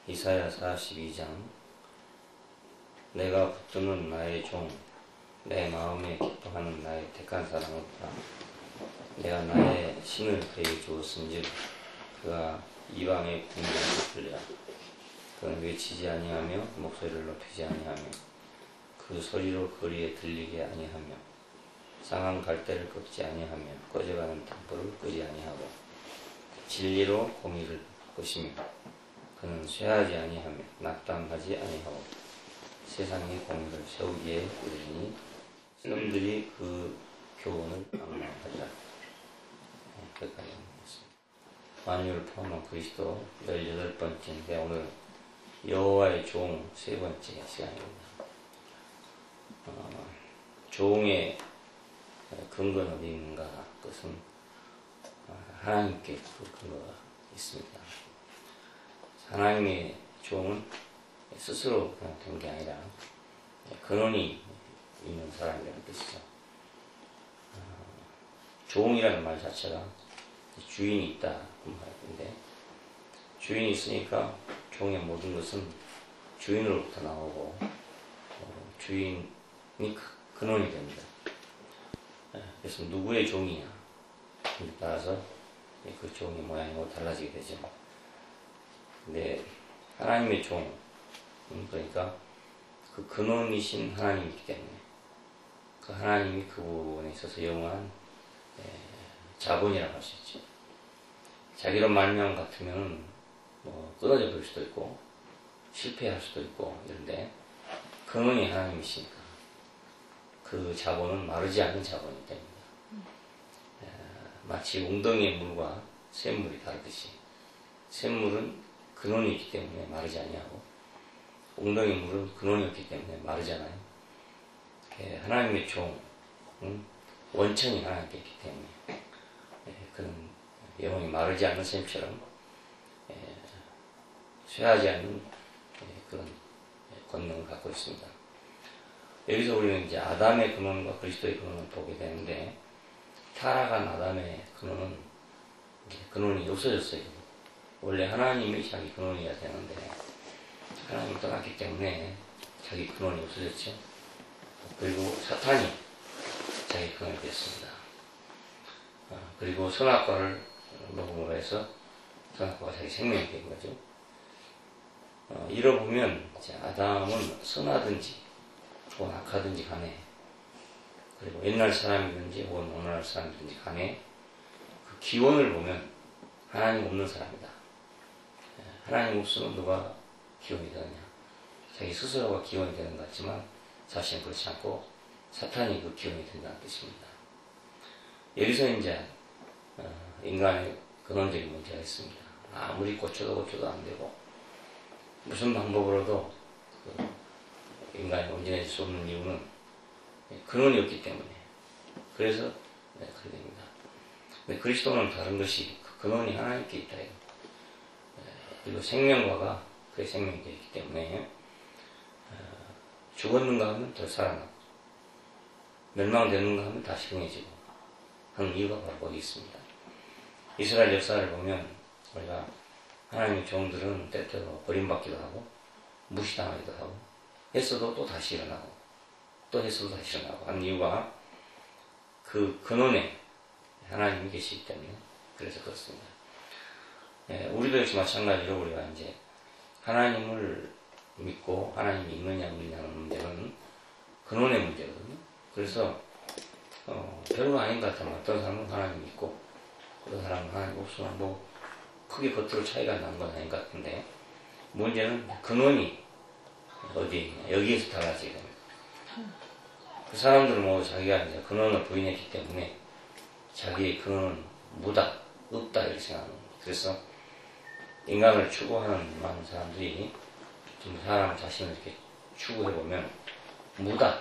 이사야 42장. 내가 붙드는 나의 종, 내 마음에 기뻐하는 나의 택한 사람 없다. 내가 나의 신을 그에게 주었은즉 그가 이방의 궁전을 풀리라. 그는 외치지 아니하며 목소리를 높이지 아니하며 그 소리로 거리에 들리게 아니하며 상한 갈대를 꺾지 아니하며 꺼져가는 등불을 끄지 아니하고 진리로 공의를 것이며 그는 쇠하지 아니하며 낙담하지 아니하고 세상의 공의를 세우기에 이르니 사람들이 그 교훈을 앙망하리라. 여기까지 하겠습니다. 만유를 포함한 그리스도 18번째인데 오늘 여호와의 종 3번째 시간입니다. 종의 근거는 어디 있는가? 그것은 하나님께 그 근거가 있습니다. 하나님의 종은 스스로 그냥 된 게 아니라 근원이 있는 사람이라는 뜻이죠. 종이라는 말 자체가 주인이 있다 그 말인데, 주인이 있으니까 종의 모든 것은 주인으로부터 나오고 주인이 근원이 됩니다. 그래서 누구의 종이냐 따라서 그 종의 모양이 달라지게 되죠. 근데 하나님의 종, 그러니까 그 근원이신 하나님이기 때문에 그 하나님이 그 부분에 있어서 영원한 자본이라고 할 수 있죠. 자기로 말미암 같으면 끊어져 버릴 수도 있고 실패할 수도 있고 이런데 근원이 하나님이시니까 그 자본은 마르지 않는 자본이기 때문에 마치 웅덩이의 물과 샘물이 다르듯이 샘물은 근원이 있기 때문에 마르지 아니하고 웅덩이 물은 근원이 없기 때문에 마르잖아요. 하나님의 종, 원천이 하나님께 있기 때문에 그는 영혼이 마르지 않는 샘처럼 쇠하지 않는 그런 권능을 갖고 있습니다. 여기서 우리는 이제 아담의 근원과 그리스도의 근원을 보게 되는데, 타락한 아담의 근원은 근원이 없어졌어요. 원래 하나님이 자기 근원이어야 되는데 하나님이 떠났기 때문에 자기 근원이 없어졌죠. 그리고 사탄이 자기 근원이 됐습니다. 그리고 선악과를 먹음으로 해서 선악과가 자기 생명이 된 거죠. 잃어보면 이제 아담은 선하든지 혹은 악하든지 간에, 그리고 옛날 사람이든지 혹은 오늘날 사람이든지 간에 그 기원을 보면 하나님 없는 사람이다. 하나님 없으면 누가 기원이 되느냐? 자기 스스로가 기원이 되는 것 같지만 사실은 그렇지 않고 사탄이 그 기원이 된다는 뜻입니다. 여기서 이제 인간의 근원적인 문제가 있습니다. 아무리 고쳐도 안 되고 무슨 방법으로도 인간이 온전해질 수 없는 이유는 근원이 없기 때문에, 그래서 그렇게 됩니다. 근데 그리스도는 다른 것이 그 근원이 하나님께 있다. 그리고 생명과가 그의 생명이 되기 때문에 죽었는가 하면 더 살아나고 멸망되는가 하면 다시 흥해지고 하는 이유가 바로 거기 있습니다. 이스라엘 역사를 보면 우리가 하나님의 종들은 때때로 버림받기도 하고 무시당하기도 하고 했어도 또 다시 일어나고 또 했어도 다시 일어나고 하는 이유가 그 근원에 하나님이 계시기 때문에 그래서 그렇습니다. 우리도 역시 마찬가지로 우리가 이제 하나님을 믿고 하나님이 있느냐 없느냐는 문제는 근원의 문제거든요. 그래서 별로 아닌 것 같으면 어떤 사람은 하나님 믿고 어떤 사람은 하나님 없으면 크게 겉으로 차이가 나는 건 아닌 것 같은데, 문제는 근원이 어디에 있냐, 여기에서 달라지게 됩니다. 그 사람들은 자기가 이제 근원을 부인했기 때문에 자기의 근원은 무다, 없다 이렇게 생각하는 거예요. 그래서 인간을 추구하는 많은 사람들이 좀 사람 자신을 이렇게 추구해보면 무다,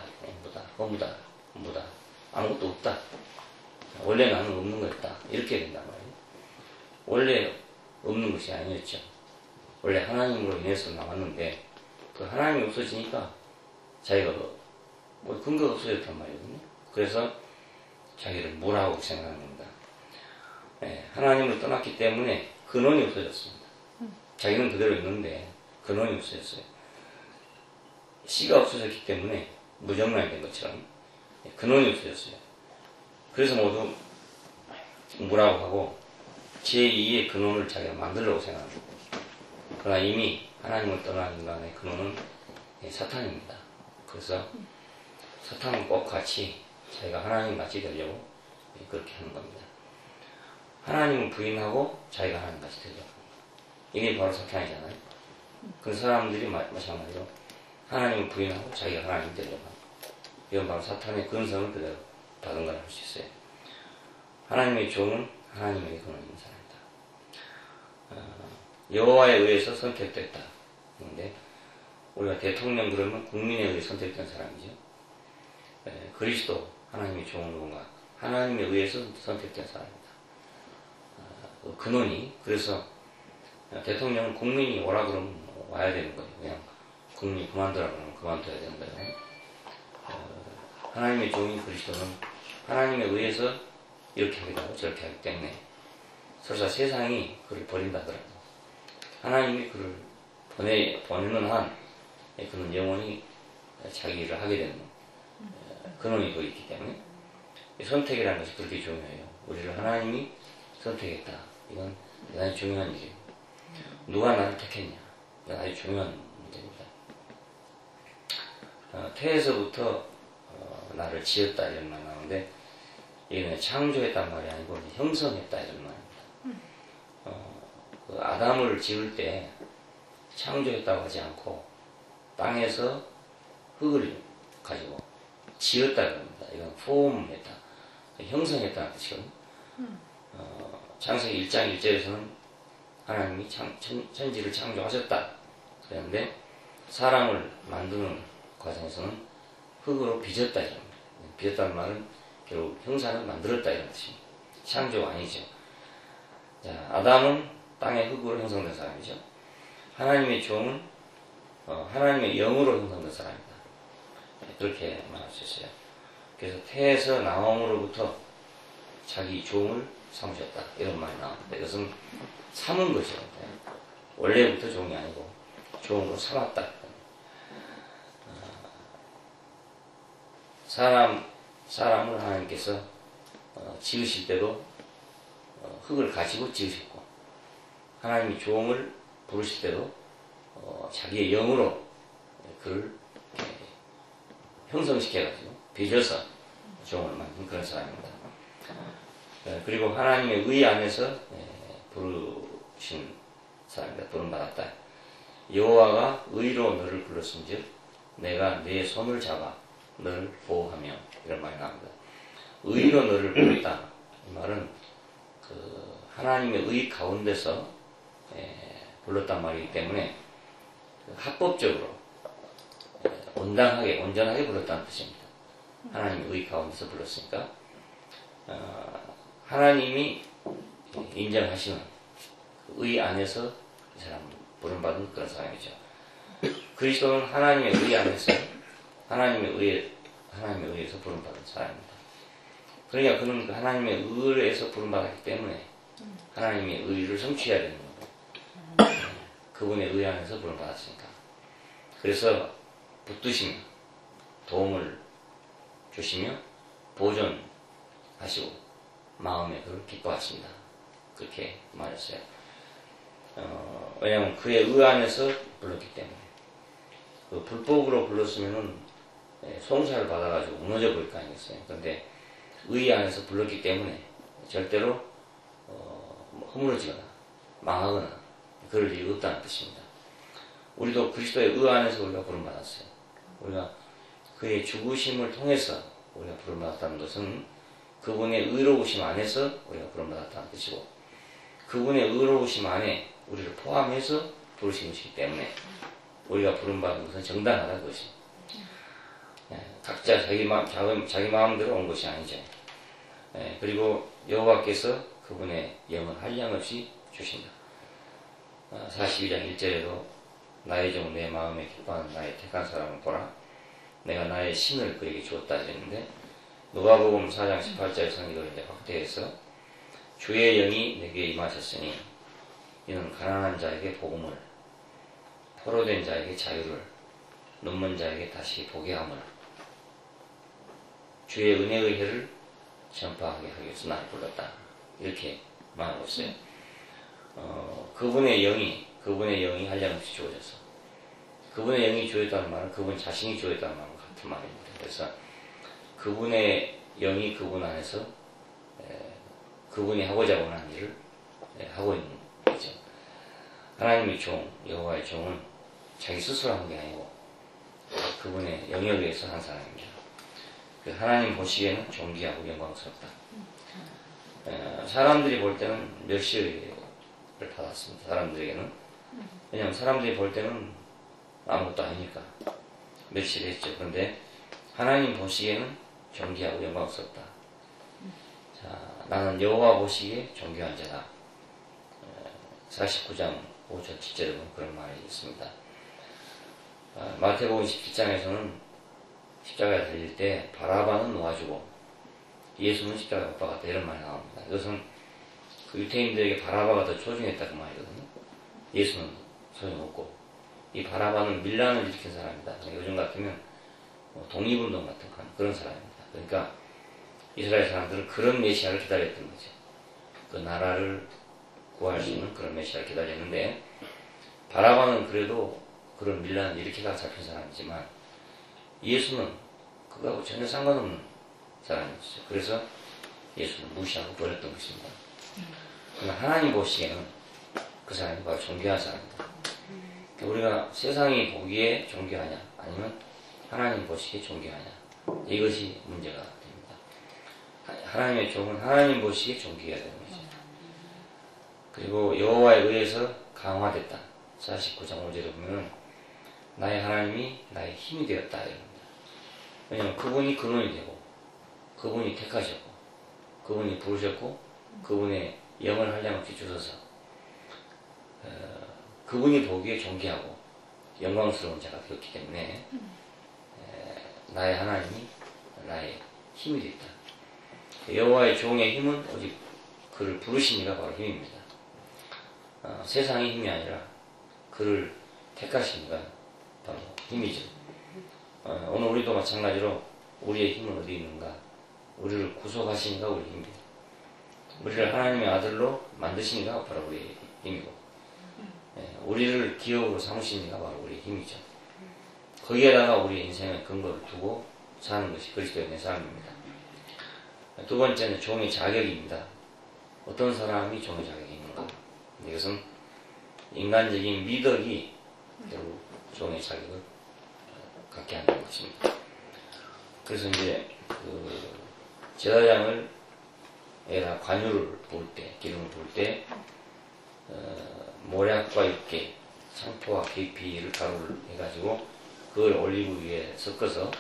허무다, 아무것도 없다, 원래 나는 없는 거였다 이렇게 된단 말이에요. 원래 없는 것이 아니었죠. 원래 하나님으로 인해서 나왔는데 그 하나님이 없어지니까 자기가 근거가 없어졌단 말이거든요. 그래서 자기를 무라고 생각하는 겁니다. 하나님을 떠났기 때문에 근원이 없어졌습니다. 자기는 그대로 있는데 근원이 없어졌어요. 씨가 없어졌기 때문에 무정란이 된 것처럼 근원이 없어졌어요. 그래서 모두 뭐라고 하고 제2의 근원을 자기가 만들려고 생각합니다. 그러나 이미 하나님을 떠난 인간의 근원은 사탄입니다. 그래서 사탄은 꼭 같이 자기가 하나님 같이 되려고 그렇게 하는 겁니다. 하나님을 부인하고 자기가 하나님 같이 되려고 합니다. 이게 바로 사탄이잖아요. 그 사람들이 마찬가지로 하나님을 부인하고 자기가 하나님 되려고 합니다. 이건 바로 사탄의 근성을 그대로 받은 거라 할 수 있어요. 하나님의 종은 하나님에게 근원 있는 사람이다. 여호와에 의해서 선택됐다. 그런데 우리가 대통령 그러면 국민에 의해 선택된 사람이죠. 그리스도 하나님의 종은 누군가? 하나님에 의해서 선택된 사람입니다. 근원이 그래서 대통령은 국민이 오라 그러면 와야 되는 거예요. 그냥 국민이 그만두라 그러면 그만둬야 되는 거예요. 하나님의 종인 그리스도는 하나님에 의해서 이렇게 하기도 하고 저렇게 하기 때문에 설사 세상이 그를 버린다 하더라도 하나님이 그를 보내는 한 그는 영원히 자기 일을 하게 되는 근원이 또 있기 때문에 선택이라는 것이 그렇게 중요해요. 우리를 하나님이 선택했다. 이건 대단히 중요한 일이에요. 누가 나를 택했냐? 이건 아주 중요한 문제입니다. 태에서부터 나를 지었다 이런 말 나오는데 이거는 창조했단 말이 아니고 형성했다 이런 말입니다. 그 아담을 지을 때 창조했다고 하지 않고 땅에서 흙을 가지고 지었다 그럽니다. 이건 포함했다, 형성했다는 뜻이거든요. 창세기 1장 1절에서는 하나님이 천지를 창조하셨다 그랬는데 사람을 만드는 과정에서는 흙으로 빚었다 이런 말입니다. 빚었다는 말은 결국 형상을 만들었다 이런 뜻입니다. 창조가 아니죠. 자, 아담은 땅의 흙으로 형성된 사람이죠. 하나님의 종은 하나님의 영으로 형성된 사람입니다. 그렇게 말할 수 있어요. 그래서 태에서 나옴으로부터 자기 종을 삼으셨다 이런 말이 나옵니다. 이것은 삼은 거죠. 원래부터 종이 아니고 종으로 삼았다. 사람을 하나님께서 지으실 때도 흙을 가지고 지으셨고 하나님이 종을 부르실 때도 자기의 영으로 그를 형성시켜가지고 빚어서 종을 만든 그런 사람입니다. 그리고 하나님의 의 안에서 부르신 사람입니다. 부름받았다. 여호와가 의로 너를 불렀은즉 내가 내 손을 잡아 너를 보호하며 이런 말이 나옵니다. 의로 너를 불렀다. 이 말은 그 하나님의 의 가운데서 불렀단 말이기 때문에 합법적으로 온전하게 불렀다는 뜻입니다. 하나님의 의 가운데서 불렀으니까 하나님이 인정하시는 의 안에서 이 사람은 부름받은 그런 사람이죠. 그리스도는 하나님의 의 안에서 하나님의 의에서 부름받은 사람입니다. 그러니까 그는 하나님의 의에서 부름받았기 때문에 하나님의 의를 성취해야 되는 거고 그분의 의 안에서 부름받았으니까 그래서 붙드시며 도움을 주시며 보존하시고 마음에 그를 기뻐하신다. 그렇게 말했어요. 왜냐하면 그의 의 안에서 불렀기 때문에 그 불법으로 불렀으면은 송사를 받아가지고 무너져 버릴 거 아니겠어요. 그런데 의 안에서 불렀기 때문에 절대로 허물어지거나 망하거나 그럴 일이 없다는 뜻입니다. 우리도 그리스도의 의 안에서 우리가 부름받았어요. 우리가 그의 죽으심을 통해서 우리가 부름받았다는 것은 그분의 의로우심 안에서 우리가 부름받았다는 뜻이고 그분의 의로우심 안에 우리를 포함해서 부르신 것이기 때문에 우리가 부름받은 것은 정당하다는 것이 각자 자기 마음대로 온 것이 아니죠. 그리고 여호와께서 그분의 영을 한량없이 주신다. 42장 1절에도 나의 종 내 마음에 기뻐하는 나의 택한 사람을 보라. 내가 나의 신을 그에게 주었다 했는데 누가복음 4장 18절에서는 이걸 이제 확대해서 주의 영이 내게 임하셨으니 이는 가난한 자에게 복음을 포로된 자에게 자유를, 눈먼 자에게 다시 보게 함을, 주의 은혜의 해를 전파하게 하기 위해서 나를 불렀다. 이렇게 말하고 있어요. 그분의 영이 한량없이 주어져서, 그분의 영이 주어졌다는 말은 그분 자신이 주어졌다는 말과 같은 말입니다. 그래서 그분의 영이 그분 안에서 그분이 하고자 원하는 일을 하고 있는 거죠. 하나님의 종, 여호와의 종은 자기 스스로 하는 게 아니고 그분의 영역에 의해서 한 사람입니다. 하나님 보시기에는 존귀하고 영광스럽다. 사람들이 볼 때는 멸시를 받았습니다. 사람들에게는. 왜냐하면 사람들이 볼 때는 아무것도 아니니까 멸시를 했죠. 그런데 하나님 보시기에는 존귀하고 영광스럽다. 자, 나는 여호와 보시기에 존귀한 자다. 49장 5절 7절에 보면 그런 말이 있습니다. 마태복음 17장에서는 십자가에 달릴 때 바라바는 놓아주고 예수는 십자가에 못 박았다 이런 말이 나옵니다. 이것은 그 유태인들에게 바라바가 더 소중했다 그 말이거든요. 예수는 소용없고 이 바라바는 밀란을 일으킨 사람이다. 요즘 같으면 독립운동 같은 그런 사람입니다. 그러니까 이스라엘 사람들은 그런 메시아를 기다렸던 거죠. 그 나라를 구할 수 있는 그런 메시아를 기다렸는데 바라바는 그래도 그런 밀란을 일으키다가 잡힌 사람이지만 예수는 그거하고 전혀 상관없는 사람이었어요. 그래서 예수는 무시하고 버렸던 것입니다. 그러나 하나님 보시기에는 그 사람이 바로 존귀한 사람입니다. 우리가 세상이 보기에 존귀하냐 아니면 하나님 보시기에 존귀하냐 이것이 문제가 됩니다. 하나님의 종은 하나님 보시기에 존귀해야 되는 거죠. 그리고 여호와에 의해서 강화됐다. 49장 5절에 보면 나의 하나님이 나의 힘이 되었다 이럽니다. 왜냐하면 그분이 근원이 되고 그분이 택하셨고 그분이 부르셨고 그분의 영을 한량없이 주셔서 그분이 보기에 존귀하고 영광스러운 자가 되었기 때문에 나의 하나님이 나의 힘이 되었다. 여호와의 종의 힘은 오직 그를 부르신 이가 바로 힘입니다. 세상의 힘이 아니라 그를 택하신 이가 바로 힘이죠. 오늘 우리도 마찬가지로 우리의 힘은 어디 있는가? 우리를 구속하신 이가 우리 힘입니다. 우리를 하나님의 아들로 만드신 이가 바로 우리의 힘이고 우리를 기업으로 삼으신 이가 바로 우리의 힘이죠. 거기에다가 우리의 인생의 근거를 두고 사는 것이 그리스도의 내 삶입니다. 두 번째는 종의 자격입니다. 어떤 사람이 종의 자격이 있는가? 이것은 인간적인 미덕이 결국 종의 자격을 갖게 하는 것입니다. 그래서 이제 제사장을 에다 관유를 부을 때, 기름을 부을 때 모략과 육개, 상포와 계피를 가루를 해가지고 그걸 올리브 위에 섞어서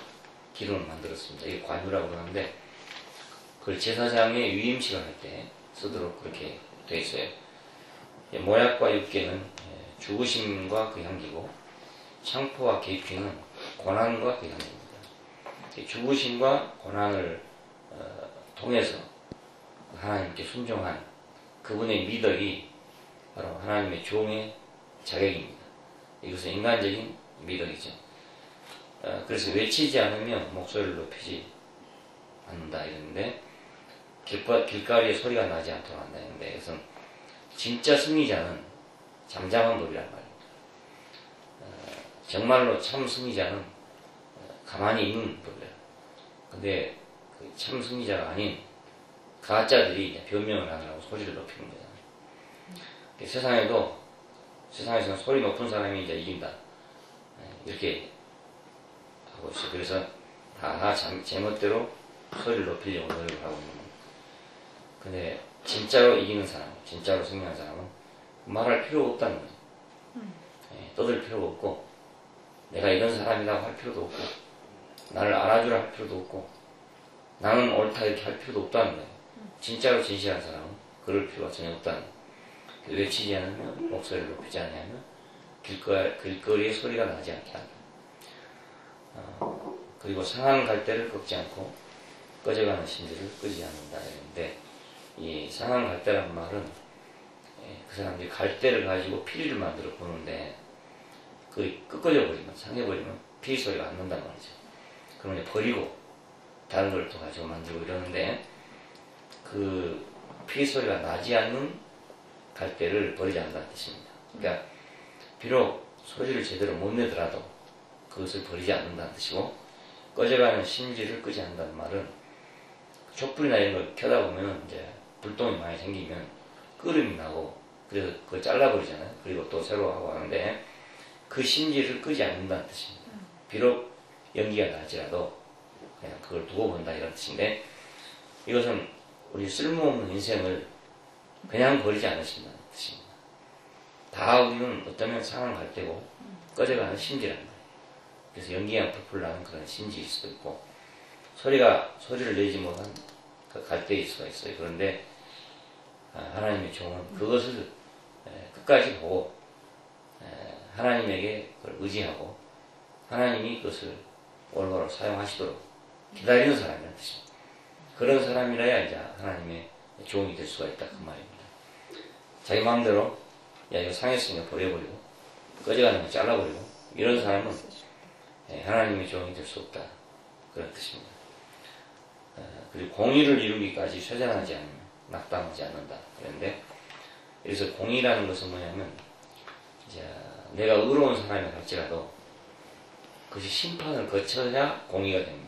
기름을 만들었습니다. 이게 관유라고 하는데 그걸 제사장의 위임식을 할 때 쓰도록 그렇게 되어 있어요. 모략과 육개는 죽으심과 그 향기고 상포와 계피는 고난과 그 향기입니다. 죽으심과 고난을 통해서 하나님께 순종한 그분의 미덕이 바로 하나님의 종의 자격입니다. 이것은 인간적인 미덕이죠. 그래서 외치지 않으면 목소리를 높이지 않는다 이랬는데 길가리에 소리가 나지 않도록 한다 했는데 이것은 진짜 승리자는 잠잠한 법이란 말입니다. 정말로 참 승리자는 가만히 있는 법이에요. 근데 그 참 승리자가 아닌 가짜들이 변명을 하느라고 소리를 높이는 거잖아요. 세상에서는 소리 높은 사람이 이제 이긴다. 이렇게 하고 있어요. 그래서 다 제멋대로 소리를 높이려고 노력을 하고 있는 거예요. 근데 진짜로 이기는 사람, 진짜로 승리한 사람은 말할 필요가 없다는 거예요. 떠들 필요가 없고 내가 이런 사람이라고 할 필요도 없고 나를 알아주라 할 필요도 없고 나는 옳다 이렇게 할 필요도 없다는 거예요. 진짜로 진실한 사람은 그럴 필요가 전혀 없다는 거예요. 외치지 않으면 목소리를 높이지 않으면 길거리에 소리가 나지 않게 한다. 그리고 상한 갈대를 꺾지 않고 꺼져가는 심지를 끄지 않는다 이랬는데 이 상한 갈대라는 말은 그 사람들이 갈대를 가지고 피리를 만들어 보는데 거의 끄꺼져 버리면, 상해버리면 피 소리가 안 난단 말이죠. 그러면 버리고 다른 걸 또 가지고 만들고 이러는데, 그 피 소리가 나지 않는 갈대를 버리지 않는다는 뜻입니다. 그러니까 비록 소리를 제대로 못 내더라도 그것을 버리지 않는다는 뜻이고, 꺼져가는 심지를 끄지 않는다는 말은 촛불이나 이런 걸 켜다 보면 이제 불똥이 많이 생기면 끓음이 나고, 그래서 그걸 잘라버리잖아요. 그리고 또 새로 하고 하는데, 그 심지를 끄지 않는다는 뜻입니다. 비록 연기가 나지라도 그냥 그걸 두고 본다 이런 뜻인데, 이것은 우리 쓸모없는 인생을 그냥 버리지 않으신다는 뜻입니다. 다 우리는 어쩌면 상한 갈대고 꺼져가는 심지란 말이에요. 그래서 연기가 풀풀 나는 그런 심지일 수도 있고, 소리를 내지 못한 그 갈대일 수가 있어요. 그런데 하나님의 종은 그것을 끝까지 보고 하나님에게 그걸 의지하고 하나님이 그것을 올바로 사용하시도록 기다리는 사람이라는 뜻입니다. 그런 사람이라야 이제 하나님의 종이 될 수가 있다, 그 말입니다. 자기 마음대로 야 이거 상했으니까 버려버리고 꺼져가는 거 잘라버리고 이런 사람은 하나님의 종이 될 수 없다, 그런 뜻입니다. 그리고 공의를 이루기까지 쇠잔하지 않으면 낙담하지 않는다. 그런데 그래서 공의라는 것은 뭐냐면, 이제 내가 의로운 사람이 갈지라도 그것이 심판을 거쳐야 공의가 됩니다.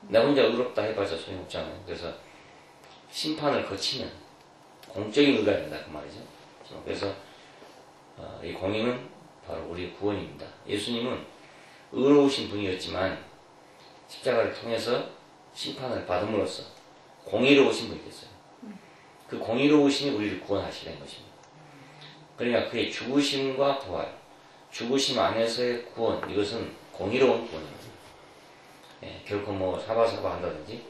나 혼자 의롭다 해봐서 소용없잖아요. 그래서 심판을 거치면 공적인 의가 된다, 그 말이죠. 그래서 이 공의는 바로 우리의 구원입니다. 예수님은 의로우신 분이었지만 십자가를 통해서 심판을 받음으로써 공의로우신 분이 됐어요. 그 공의로우심이 우리를 구원하시는 것입니다. 그러니까 그의 죽으심과 부활, 죽으심 안에서의 구원, 이것은 공의로운 구원입니다. 결코 뭐 사바사바 한다든지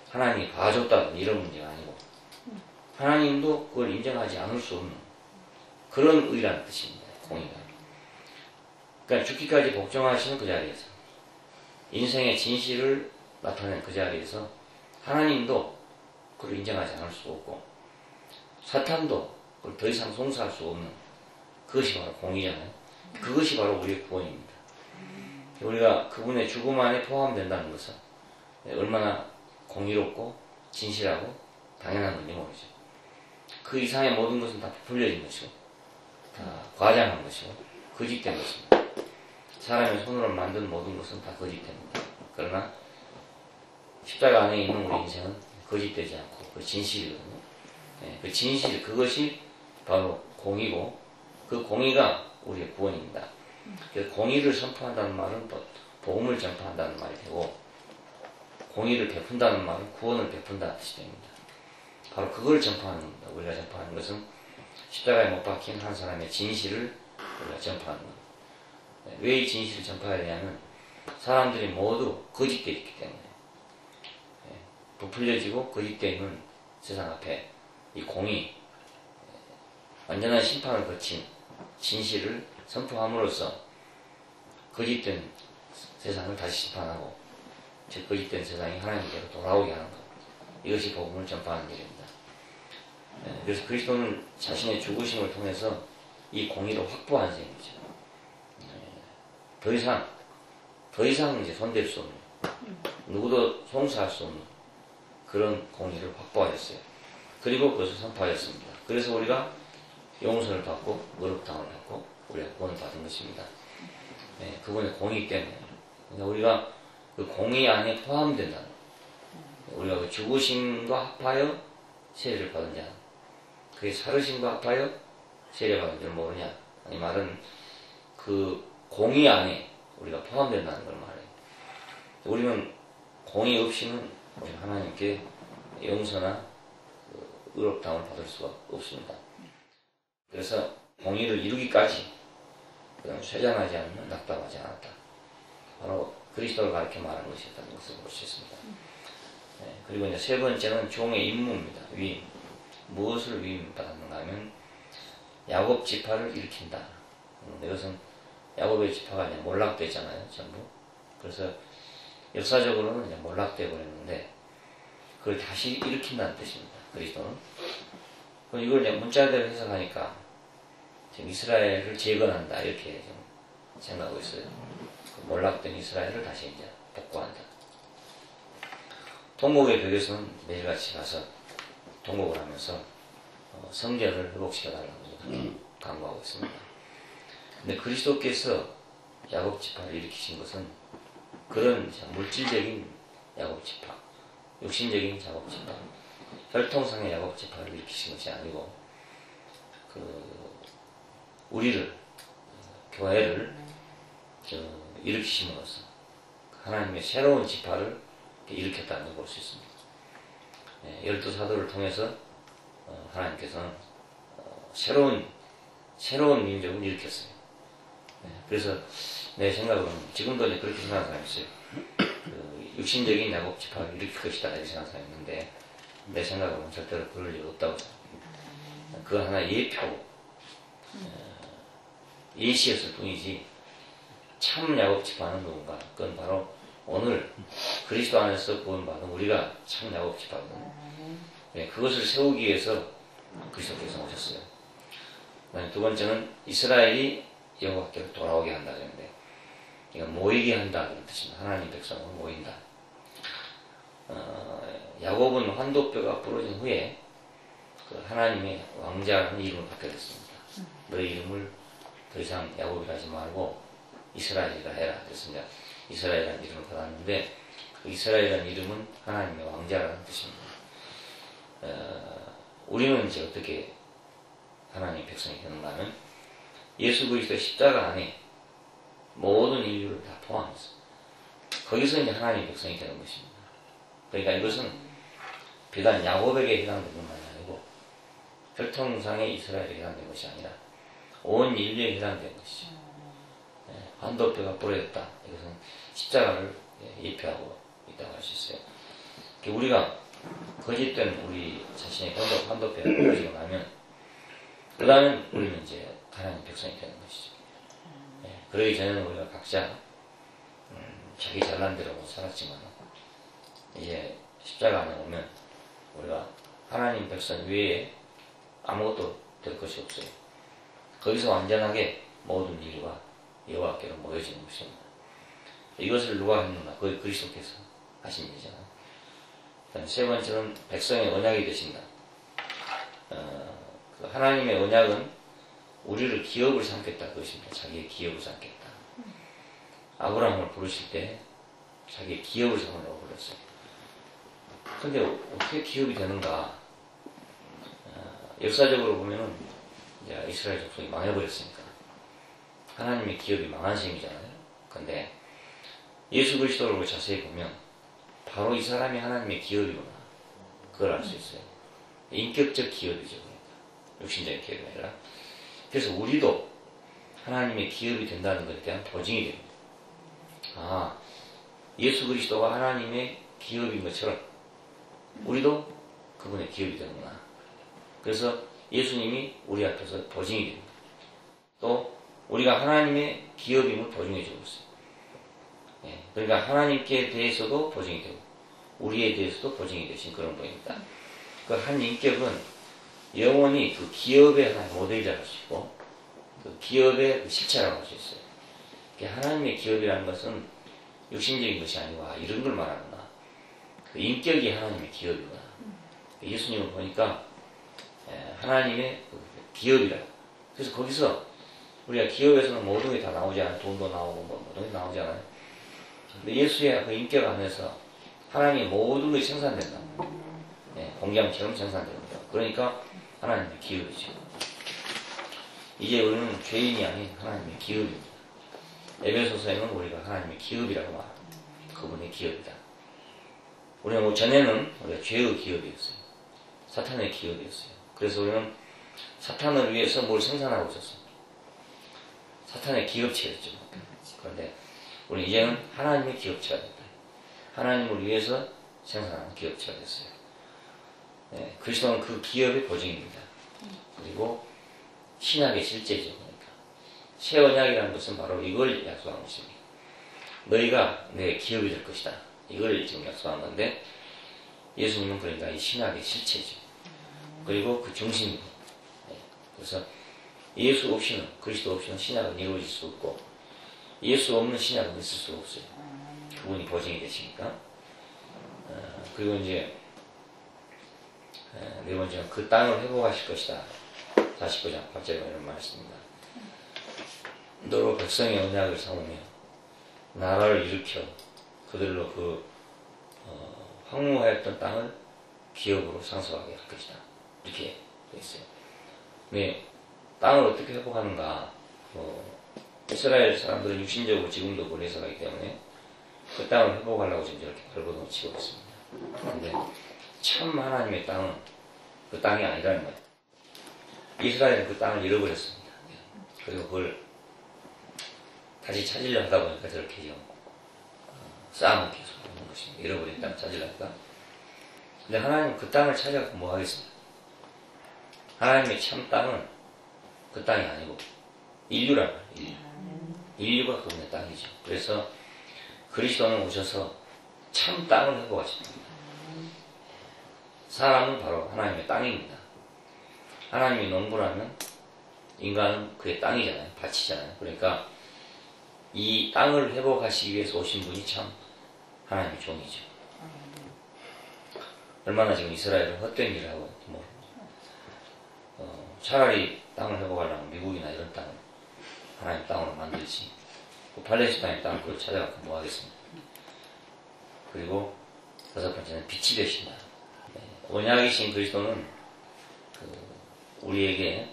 하나님이 봐줬다든지 이런 문제가 아니고, 하나님도 그걸 인정하지 않을 수 없는 그런 의라는 뜻입니다. 공의가. 그러니까 죽기까지 복종하시는 그 자리에서, 인생의 진실을 나타낸 그 자리에서 하나님도 그걸 인정하지 않을 수 없고, 사탄도 그걸 더 이상 송사할 수 없는 그것이 바로 공의잖아요. 그것이 바로 우리의 구원입니다. 우리가 그분의 죽음 안에 포함된다는 것은 얼마나 공의롭고 진실하고 당연한 건지 모르죠. 그 이상의 모든 것은 다 부풀려진 것이고, 다 과장한 것이고, 거짓된 것입니다. 사람의 손으로 만든 모든 것은 다 거짓됩니다. 그러나 십자가 안에 있는 우리 인생은 거짓되지 않고 그 진실이거든요. 그 진실, 그것이 바로 공의고, 그 공의가 우리의 구원입니다. 그 공의를 선포한다는 말은 복음을 전파한다는 말이 되고, 공의를 베푼다는 말은 구원을 베푼다는 뜻이 됩니다. 바로 그걸 전파하는 겁니다. 우리가 전파하는 것은 십자가에 못 박힌 한 사람의 진실을 우리가 전파하는 겁니다. 왜 이 진실을 전파해야 되냐면, 사람들이 모두 거짓되어 있기 때문에, 부풀려지고 거짓되어 있는 세상 앞에 이 공의, 완전한 심판을 거친 진실을 선포함으로써 거짓된 세상을 다시 심판하고, 즉 거짓된 세상이 하나님께로 돌아오게 하는 것, 이것이 복음을 전파하는 일입니다. 그래서 그리스도는 자신의 죽으심을 통해서 이 공의를 확보한 셈이죠. 더 이상 이제 손댈 수 없는, 누구도 송사할 수 없는 그런 공의를 확보하였어요. 그리고 그것을 선포하였습니다. 그래서 우리가 용서를 받고 의롭다함을 받고 우리가 구원을 받은 것입니다. 그분의 공의 때문에. 그러니까 우리가 그 공의 안에 포함된다는, 우리가 그 죽으심과 합하여 세례를 받은 자, 그게 살으심과 합하여 세례 받은 줄 모르냐? 이 말은 그 공의 안에 우리가 포함된다는 걸 말해요. 우리는 공의 없이는 우리 하나님께 용서나 의롭다함을 받을 수가 없습니다. 그래서 공의를 이루기까지 그냥 쇠잔하지 않으면 낙담하지 않았다. 바로 그리스도를 가르쳐 말하는 것이었다는 것을 볼 수 있습니다. 그리고 이제 세 번째는 종의 임무입니다. 위임. 무엇을 위임받았는가 하면 야곱 지파를 일으킨다. 이것은 야곱의 지파가 이제 몰락됐잖아요, 전부. 그래서 역사적으로는 이제 몰락돼 버렸는데, 그걸 다시 일으킨다는 뜻입니다. 그리스도는. 이걸 이제 문자대로 해석하니까 지금 이스라엘을 재건한다, 이렇게 좀 생각하고 있어요. 그 몰락된 이스라엘을 다시 이제 복구한다. 통곡의 벽에서는 매일같이 가서 통곡을 하면서 성전을 회복시켜달라고 그렇게 강구하고 있습니다. 근데 그리스도께서 야곱 지파를 일으키신 것은 그런 물질적인 야곱 지파, 육신적인 야곱 지파, 혈통상의 야곱 지파를 일으키신 것이 아니고 우리를, 교회를 일으키심으로써 하나님의 새로운 지파를 일으켰다는 걸 볼 수 있습니다. 12사도를 통해서 하나님께서는 새로운 민족을 일으켰어요. 그래서 내 생각은 지금도 이제 그렇게 생각하는 사람이 있어요. 육신적인 야곱 지파를 일으킬 것이다 이렇게 생각하는 사람이 있는데 내 생각으로는 절대로 그럴 일 없다고 생각합니다. 그 하나의 예표고 예시였을 뿐이지 참 야곱 지파는 누군가? 그건 바로 오늘 그리스도 안에서 구원받은 우리가 참 야곱 지파거든요. 그것을 세우기 위해서 그리스도께서 오셨어요. 두 번째는 이스라엘이 여호와께로 돌아오게 한다 그랬는데 그러니까 모이게 한다 그런 뜻입니다. 하나님 백성은 모인다. 야곱은 환도뼈가 부러진 후에 그 하나님의 왕자라는 이름을 받게 됐습니다. 너희 이름을 더 이상 야곱이라 하지 말고 이스라엘이라 해라. 그래서 이제 이스라엘이라는 이름을 받았는데 그 이스라엘이라는 이름은 하나님의 왕자라는 뜻입니다. 우리는 이제 어떻게 하나님의 백성이 되는가 하면 예수 그리스도의 십자가 안에 모든 인류를 다 포함해서 거기서 이제 하나님의 백성이 되는 것입니다. 그러니까 이것은 비단 야곱에게 해당되는 것만이 아니고 혈통상의 이스라엘에 해당된 것이 아니라 온 인류에 해당된 것이죠. 환도뼈가 부러졌다. 이것은 십자가를 예표하고 있다고 할 수 있어요. 우리가 거짓된 우리 자신의 환도뼈가 부러지고 나면 그 다음에 우리는 이제 하나님 백성이 되는 것이죠. 그러기 전에는 우리가 각자 자기 잘난 대로 살았지만 이제 십자가 안에 오면 우리가 하나님 백성 외에 아무것도 될 것이 없어요. 거기서 완전하게 모든 인류가 여호와께로 모여지는 것입니다. 이것을 누가 했느냐? 거의 그리스도께서 하신 일이잖아요. 세 번째는 백성의 언약이 되신다. 하나님의 언약은 우리를 기업을 삼겠다 그것입니다. 자기의 기업을 삼겠다. 아브라함을 부르실 때 자기의 기업을 삼으라고 불렀어요. 근데 어떻게 기업이 되는가? 역사적으로 보면은 이제 이스라엘 족속이 망해버렸으니까 하나님의 기업이 망한 셈이잖아요. 근데 예수 그리스도를 자세히 보면 바로 이 사람이 하나님의 기업이구나. 그걸 알 수 있어요. 인격적 기업이죠. 그러니까. 육신적인 기업이 아니라. 그래서 우리도 하나님의 기업이 된다는 것에 대한 보증이 됩니다. 아, 예수 그리스도가 하나님의 기업인 것처럼 우리도 그분의 기업이 되는구나. 그래서 예수님이 우리 앞에서 보증이 됩니다. 또 우리가 하나님의 기업임을 보증해 주고 있어요. 그러니까 하나님께 대해서도 보증이 되고 우리에 대해서도 보증이 되신 그런 분입니다. 그 한 인격은 영원히 그 기업의 하나의 모델이라고 할 수 있고 그 기업의 그 실체라고 할 수 있어요. 하나님의 기업이라는 것은 육신적인 것이 아니고 이런 걸 말하구나. 그 인격이 하나님의 기업이구나. 예수님을 보니까 하나님의 그 기업이라. 그래서 거기서 우리가 기업에서는 모든 게 다 나오잖아요. 돈도 나오고 모든 게 나오잖아요. 근데 예수의 그 인격 안에서 하나님의 모든 것이 생산된다. 공장처럼 생산됩니다. 그러니까 하나님의 기업이죠. 이제 우리는 죄인이 아닌 하나님의 기업입니다. 에베소서에는 우리가 하나님의 기업이라고 말합니다. 그분의 기업이다. 우리는 전에는 우리가 죄의 기업이었어요. 사탄의 기업이었어요. 그래서 우리는 사탄을 위해서 뭘 생산하고 있었습니다. 사탄의 기업체였죠. 그런데 우리 이제는 하나님의 기업체가 됐다. 하나님을 위해서 생산하는 기업체가 됐어요. 그리스도는 그 기업의 보증입니다. 그리고 신약의 실제죠. 그러니까 새 언약이라는 것은 바로 이걸 약속한 것입니다. 너희가 내 기업이 될 것이다. 이걸 지금 약속한 건데 예수님은 그러니까 이 신약의 실체죠. 그리고 그 중심입니다. 그래서 예수 없이는 그리스도 없이는 신약은 이루어질 수 없고 예수 없는 신약은 있을 수가 없어요. 그분이 보증이 되시니까. 그리고 이제 네 번째는 그 땅을 회복하실 것이다. 49장 8절에 이런 말씀입니다. 너로 백성의 언약을 삼으며 나라를 일으켜 그들로 그 황무하였던 땅을 기업으로 상속하게 할 것이다. 이렇게 되어 있어요. 근데 땅을 어떻게 회복하는가? 이스라엘 사람들은 육신적으로 지금도 그걸 해석하기 때문에 그 땅을 회복하려고 지금 이렇게 발버둥을 치고 있습니다. 그런데 참 하나님의 땅은 그 땅이 아니라는 거예요. 이스라엘은 그 땅을 잃어버렸습니다. 그리고 그걸 다시 찾으려 하다 보니까 저렇게 지금 싸움을 계속 하는 것입니다. 잃어버린 땅을 찾으려니까. 근데 하나님 그 땅을 찾아서 뭐 하겠습니까? 하나님의 참 땅은 그 땅이 아니고 인류란 말이에요. 인류가 그분의 땅이죠. 그래서 그리스도는 오셔서 참 땅을 회복하십니다. 사람은 바로 하나님의 땅입니다. 하나님이 농부라면 인간은 그의 땅이잖아요. 밭이잖아요. 그러니까 이 땅을 회복하시기 위해서 오신 분이 참 하나님의 종이죠. 얼마나 지금 이스라엘은 헛된 일을 하고 차라리 땅을 회복하려면 미국이나 이런 땅을 하나님 땅으로 만들지 팔레스타인 땅을 그걸 찾아가서 뭐 하겠습니까? 그리고 여섯 번째는 빛이 되신다. 언약이신 그리스도는 우리에게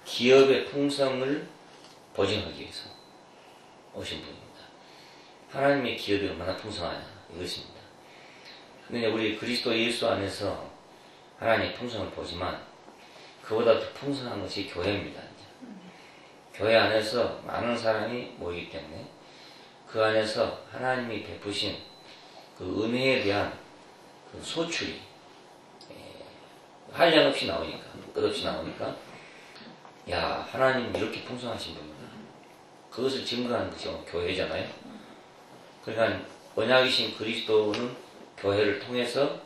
기업의 풍성을 보증하기 위해서 오신 분입니다. 하나님의 기업이 얼마나 풍성하냐 이것입니다. 근데 우리 그리스도 예수 안에서 하나님의 풍성을 보지만 그보다 더 풍성한 것이 교회입니다. 교회 안에서 많은 사람이 모이기 때문에 그 안에서 하나님이 베푸신 그 은혜에 대한 그 소출이 한량없이 나오니까 끝없이 나오니까 야 하나님 이렇게 풍성하신 분이구나. 그것을 증거하는 것이 교회잖아요. 그러니까 언약이신 그리스도는 교회를 통해서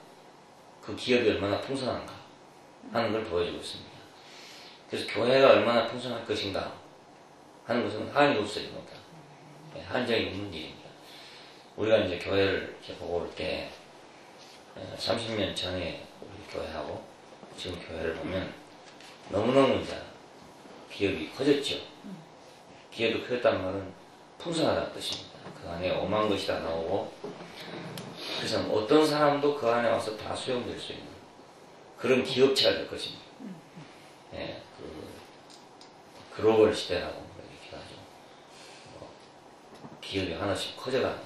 그 기업이 얼마나 풍성한가 하는 걸 보여주고 있습니다. 그래서 교회가 얼마나 풍성할 것인가 하는 것은 한이 없어요. 그러니까 한정이 없는 일입니다. 우리가 이제 교회를 이렇게 보고 올 때 30년 전에 우리 교회하고 지금 교회를 보면 너무너무 이제 기업이 커졌죠. 기업이 커졌다는 말은 풍성하다는 뜻입니다. 그 안에 오만 것이 다 나오고 그래서 어떤 사람도 그 안에 와서 다 수용될 수 있는 그런 기업체가 될 것입니다. 예, 글로벌 시대라고 이렇게 하죠. 기업이 하나씩 커져가는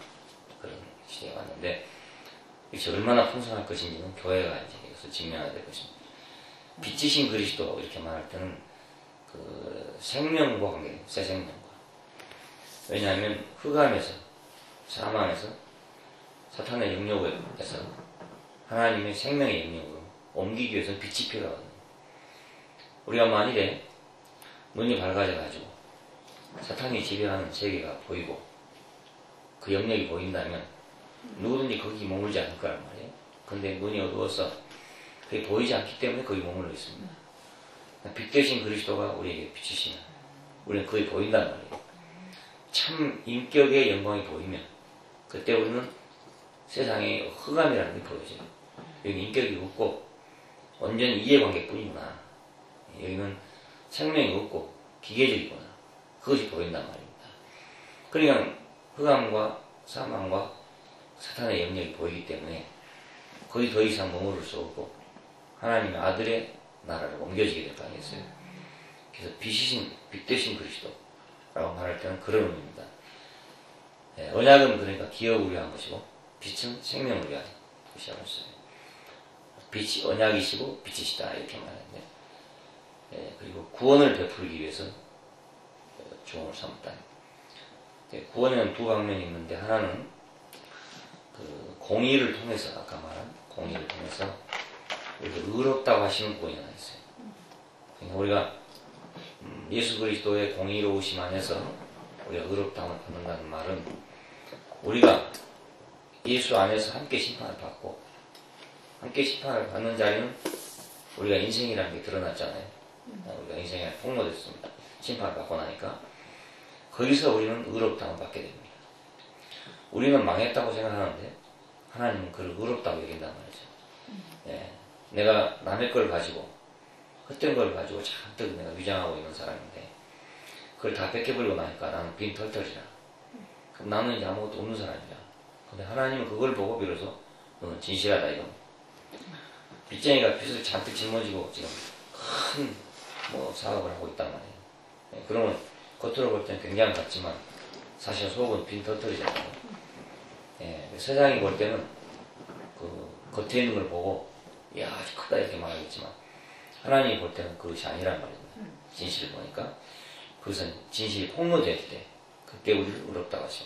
그런 시대가 왔는데 이것이 얼마나 풍성할 것인지는 교회가 이제 이것을 증명해야 될 것입니다. 빛이신 그리스도 이렇게 말할 때는 그 생명과 관계돼요. 새 생명과. 왜냐하면 흑암에서 사망에서 사탄의 영역에서 하나님의 생명의 영역으로 옮기기 위해서는 빛이 필요하거든요. 우리가 만일에 눈이 밝아져가지고 사탄이 지배하는 세계가 보이고 그 영역이 보인다면 누구든지 거기 머물지 않을 거란 말이에요. 근데 눈이 어두워서 그게 보이지 않기 때문에 거기 머물러 있습니다. 빛 대신 그리스도가 우리에게 비치시면 우리는 거기 보인단 말이에요. 참 인격의 영광이 보이면 그때 우리는 세상에 흑암이라는 게 보여져요. 여기 인격이 없고 완전히 이해관계뿐이구나. 여기는 생명이 없고 기계적이구나. 그것이 보인단 말입니다. 그러니까 흑암과 사망과 사탄의 영역이 보이기 때문에 거기 더 이상 머무를 수 없고 하나님의 아들의 나라로 옮겨지게 될 거 아니겠어요? 그래서 빛 대신 그리스도라고 말할 때는 그런 의미입니다. 언약은 그러니까 기업을 위한 것이고 빛은 생명을 위한 것이라고 했어요. 빛이 언약이시고 빛이시다 이렇게 말하는데 그리고 구원을 베풀기 위해서 종을 삼았다. 구원에는 두 방면이 있는데 하나는 그 공의를 통해서 아까 말한 공의를 통해서 우리가 의롭다고 하시는 구원이 하나 있어요. 그러니까 우리가 예수 그리스도의 공의로우심 안에서 우리가 의롭다함을 받는다는 말은 우리가 예수 안에서 함께 심판을 받고 함께 심판을 받는 자리는 우리가 인생이라는 게 드러났잖아요. 우리가 인생에 폭로됐습니다. 심판을 받고 나니까 거기서 우리는 의롭다고 받게 됩니다. 우리는 망했다고 생각하는데 하나님은 그를 의롭다고 여긴단 말이죠. 예, 내가 남의 걸 가지고 헛된 걸 가지고 잔뜩 내가 위장하고 있는 사람인데 그걸 다 뺏겨버리고 나니까 나는 빈털털이라. 그럼 나는 이제 아무것도 없는 사람이야. 근데 하나님은 그걸 보고 비로소 너는 진실하다 이거. 빚쟁이가 빚을 잔뜩 짊어지고 지금 큰 뭐 사업을 하고 있단 말이에요. 예, 그러면 겉으로 볼 때는 굉장히 같지만 사실 속은 빈털털이잖아요. 예, 세상이 볼 때는 그 겉에 있는 걸 보고 이야 아주 크다 이렇게 말하겠지만 하나님이 볼 때는 그것이 아니란 말입니다. 진실을 보니까 그것은 진실이 폭로될 때 그때 우리를 의롭다고 하죠.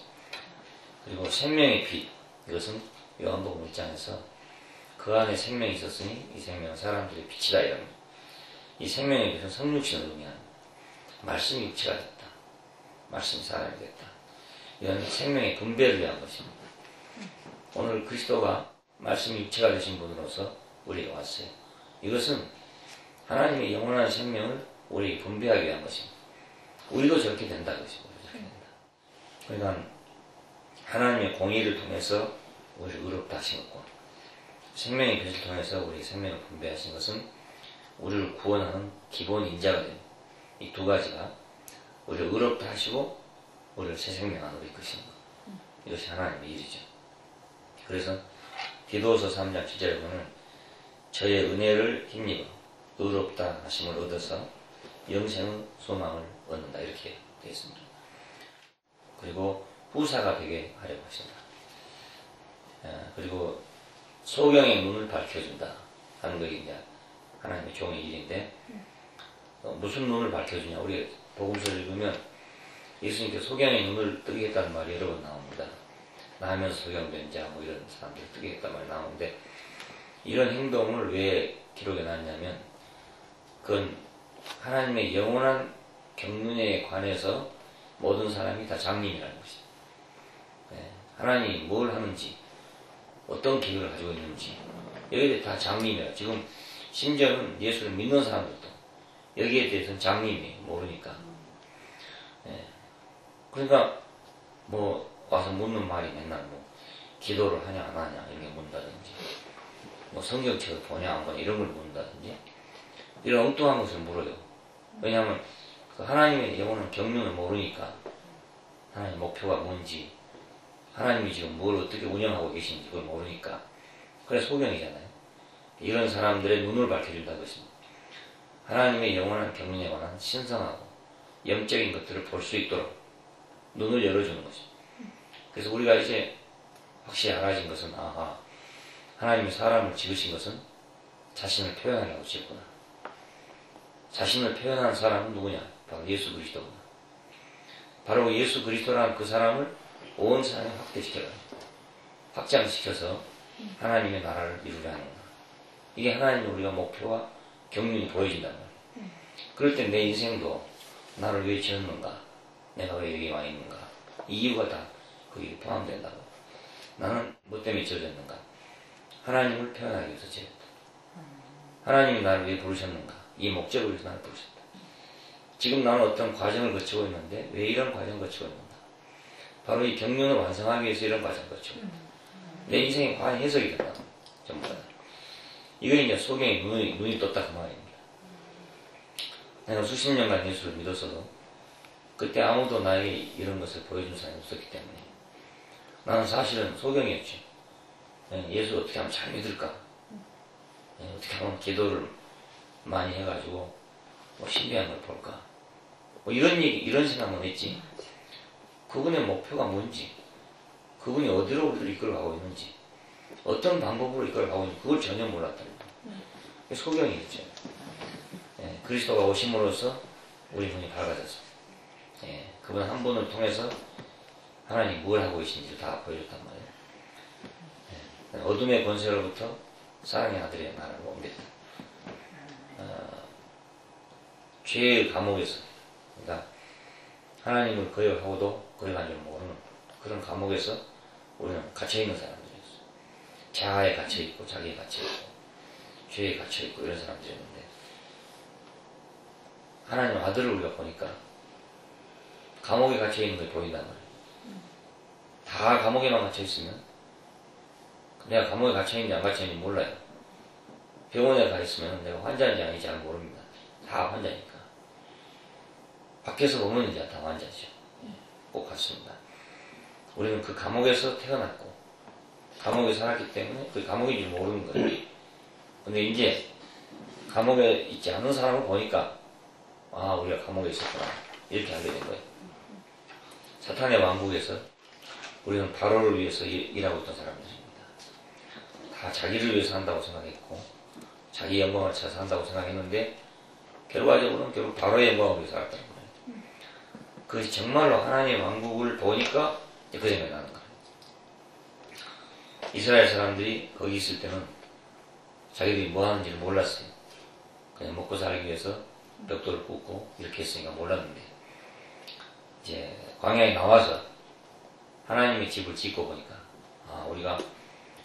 그리고 생명의 빛 이것은 요한복음 1장에서 그 안에 생명이 있었으니 이 생명은 사람들의 빛이다 이랍니다. 이 생명의 빛은 성육신을 의미하는 말씀이 육체가 됐다. 말씀이 사람이 됐다. 이런 생명의 분배를 위한 것입니다. 오늘 그리스도가 말씀이 육체가 되신 분으로서 우리에게 왔어요. 이것은 하나님의 영원한 생명을 우리에게 분배하기 위한 것입니다. 우리도 저렇게 된다 그것입니다. 저렇게 된다. 그러니까 하나님의 공의를 통해서 우리를 의롭다 하신 것과 생명의 빛을 통해서 우리 생명을 분배하신 것은 우리를 구원하는 기본 인자가 됩니다. 이 두 가지가 우리를 의롭다 하시고 우리를 새 생명 안으로 이끄시는 것. 이것이 하나님의 일이죠. 그래서 디도서 3장 7절에 보면 저의 은혜를 힘입어 의롭다 하심을 얻어서 영생의 소망을 얻는다 이렇게 되어 있습니다. 그리고 후사가 되게 하려고 하신다. 그리고 소경의 눈을 밝혀준다 하는 것이 이제 하나님의 종의 일인데 무슨 눈을 밝혀주냐. 우리 복음서를 읽으면 예수님께서 소경의 눈을 뜨게 했다는 말이 여러 번 나옵니다. 나면서 소경된 자 뭐 이런 사람들이 뜨게 했단 말이 나오는데 이런 행동을 왜 기록해 놨냐면 그건 하나님의 영원한 경륜에 관해서 모든 사람이 다 장님이라는 것입니다. 하나님이 뭘 하는지 어떤 계획을 가지고 있는지 여기에 다 장님이에요. 지금 심지어는 예수를 믿는 사람들도 여기에 대해서는 장님이 모르니까. 그러니까 뭐 와서 묻는 말이 맨날 뭐 기도를 하냐 안 하냐 이런 게 묻는다든지 뭐 성경책을 보냐 안 보냐 이런 걸 묻는다든지 이런 엉뚱한 것을 물어요. 왜냐하면 그 하나님의 영혼은 경륜을 모르니까 하나님의 목표가 뭔지 하나님이 지금 뭘 어떻게 운영하고 계신지 그걸 모르니까 그래 소경이잖아요. 이런 사람들의 눈을 밝혀준다고 했습니다. 하나님의 영원한 경륜에 관한 신성하고 영적인 것들을 볼 수 있도록 눈을 열어주는 것입니다. 그래서 우리가 이제 확실히 알아진 것은 아하 하나님이 사람을 지으신 것은 자신을 표현하려고 지었구나. 자신을 표현한 사람은 누구냐? 바로 예수 그리스도구나. 바로 예수 그리스도라는 그 사람을 온 세상에 확장시켜서 하나님의 나라를 이루려 하는 거다. 이게 하나님의 우리가 목표와 경륜이 보여진단 말이에요. 그럴 때 내 인생도 나를 왜 지었는가? 내가 왜 여기 와 있는가? 이 이유가 다 거기에 포함된다고. 나는 뭐 때문에 지어졌는가? 하나님을 표현하기 위해서 지었다. 하나님이 나를 왜 부르셨는가? 이 목적을 위해서 나를 부르셨다. 지금 나는 어떤 과정을 거치고 있는데 왜 이런 과정을 거치고 있는가? 바로 이 경륜을 완성하기 위해서 이런 과정을 거치고 있다. 내 인생의 과연 해석이 된다. 전부 다. 이거 이제 소경의 눈이 떴다 그 말입니다. 내가 수십 년간 예수를 믿었어도 그때 아무도 나에게 이런 것을 보여준 사람이 없었기 때문에 나는 사실은 소경이었죠. 예수 어떻게 하면 잘 믿을까? 어떻게 하면 기도를 많이 해가지고 뭐 신비한 걸 볼까? 뭐 이런 생각만 했지. 그분의 목표가 뭔지, 그분이 어디로 우리를 이끌어가고 있는지, 어떤 방법으로 이끌어가고 있는지 그걸 전혀 몰랐답니다. 소경이었죠. 그리스도가 오심으로써 우리 눈이 밝아졌습니다. 그분 한 분을 통해서 하나님이 뭘 하고 계신지 다 보여줬단 말이에요. 어둠의 권세로부터 사랑의 아들의 나라를 옮겼다. 죄의 감옥에서, 그러니까 하나님을 거역하고도 거역한 줄 모르는 그런 감옥에서 우리는 갇혀있는 사람들이었어요. 자아에 갇혀있고 자기에 갇혀있고 죄에 갇혀있고 이런 사람들이었는데 하나님 아들을 우리가 보니까 감옥에 갇혀 있는 걸 보인단 말이에요. 다 감옥에만 갇혀 있으면 내가 감옥에 갇혀 있는지 안 갇혀 있는지 몰라요. 병원에 가 있으면 내가 환자인지 아닌지 잘 모릅니다. 다 환자니까. 밖에서 보면 이제 다 환자죠. 꼭 같습니다. 우리는 그 감옥에서 태어났고 감옥에 살았기 때문에 그 감옥인 줄 모르는 거예요. 근데 이제 감옥에 있지 않은 사람을 보니까 아, 우리가 감옥에 있었구나 이렇게 알게 된 거예요. 사탄의 왕국에서 우리는 바로를 위해서 일하고 있던 사람들입니다. 다 자기를 위해서 한다고 생각했고 자기 영광을 찾아서 한다고 생각했는데 결과적으로는 결국 바로의 영광을 위해서 살았다는 거예요. 그것이 정말로 하나님의 왕국을 보니까 그 생각이 나는 거예요. 이스라엘 사람들이 거기 있을 때는 자기들이 뭐 하는지를 몰랐어요. 그냥 먹고 살기 위해서 벽돌을 굽고 이렇게 했으니까 몰랐는데 이제 광야에 나와서 하나님의 집을 짓고 보니까 아, 우리가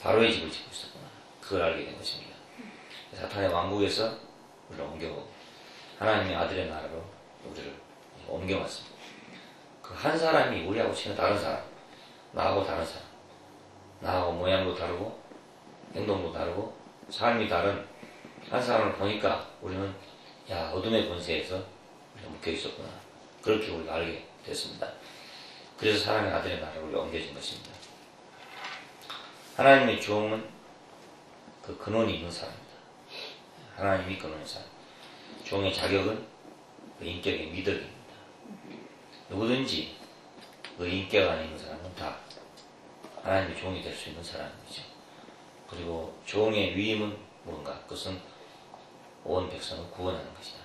바로의 집을 짓고 있었구나. 그걸 알게 된 것입니다. 사탄의 왕국에서 우리를 옮겨오고 하나님의 아들의 나라로 우리를 옮겨왔습니다. 그 한 사람이 우리하고 치는 다른 사람, 나하고 다른 사람, 나하고 모양도 다르고 행동도 다르고 삶이 다른 한 사람을 보니까 우리는 야, 어둠의 권세에서 묶여 있었구나. 그렇게 우리가 알게 됐습니다. 그래서 사람의 아들의 나라로 옮겨진 것입니다. 하나님의 종은 그 근원이 있는 사람입니다. 하나님이 근원인 사람. 종의 자격은 그 인격의 미덕입니다. 누구든지 그 인격 안에 있는 사람은 다 하나님의 종이 될 수 있는 사람이죠. 그리고 종의 위임은 뭔가? 그것은 온 백성을 구원하는 것이다.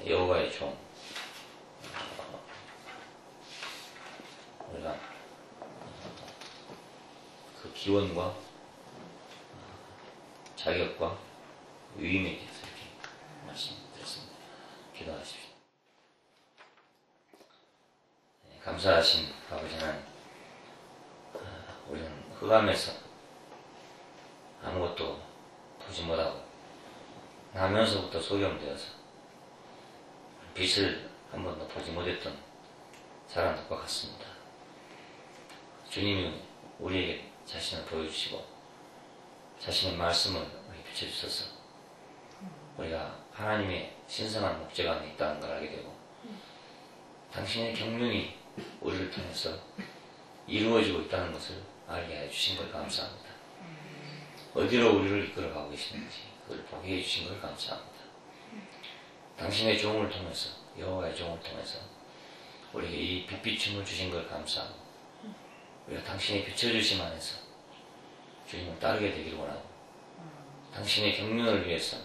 여호와의 종. 우리가 그 기원과 자격과 위임에 대해서 이렇게 말씀드렸습니다. 기도하십시오. 감사하신 아버지 하나님, 우리는 흑암에서 아무것도 보지 못하고 나면서부터 소경되어서 빛을 한 번도 보지 못했던 사람들과 같습니다. 주님이 우리에게 자신을 보여주시고 자신의 말씀을 우리에게 비춰주셔서 우리가 하나님의 신성한 목적 안에 있다는 걸 알게 되고 당신의 경륜이 우리를 통해서 이루어지고 있다는 것을 알게 해주신 걸 감사합니다. 어디로 우리를 이끌어가고 계시는지 그걸 보게 해주신 걸 감사합니다. 당신의 종을 통해서 여호와의 종을 통해서 우리에게 이 빛비춤을 주신 걸 감사하고 우리가 당신의 비춰주심 안에서 주님을 따르게 되기를 원하고 당신의 경륜을 위해서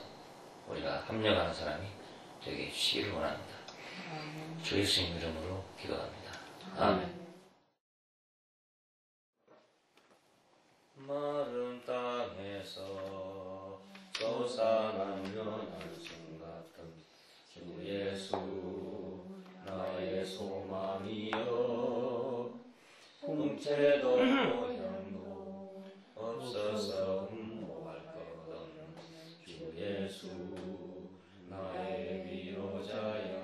우리가 합력하는 사람이 되게 해주시기를 원합니다. 주 예수님 이름으로 기도합니다. 아멘. 마른 땅에서 솟아나는 한숨 같은 주 예수 나의 소망이여 형체도 모양도 없어서 흠모할거든 주 예수 나의 위로자여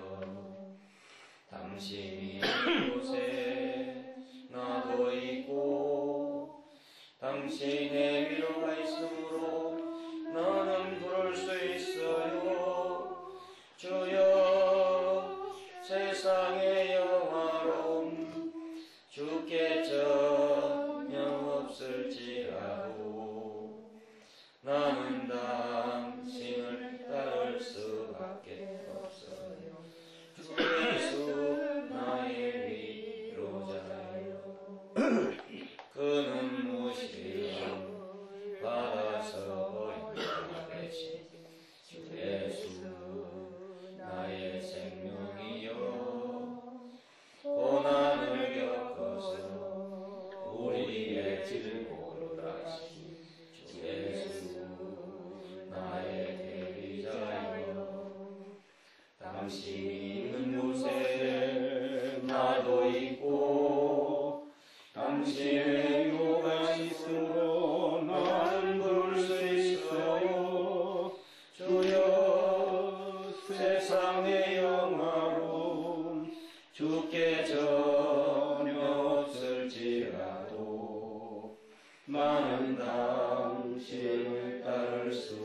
당신이 이곳에 나도 있고 당신의 위로가 있으므로 나는 부를 수 있어요. 주여 세상의 영화로움 주께 전혀 없을지라도 나는 당신을 따를 수밖에 없어요. 주 예수 나의 위로자여 그는 무시를 받아서 인자 되신 주 예수 나의 생명이여 고난을 겪어서 우리의 질고를 다신 주 예수 나의 대리자여 당신이 있는 곳에 나도 있고 당신의 위로가 있으므로 주께 전혀 없을지라도 나는 당신을 따를 수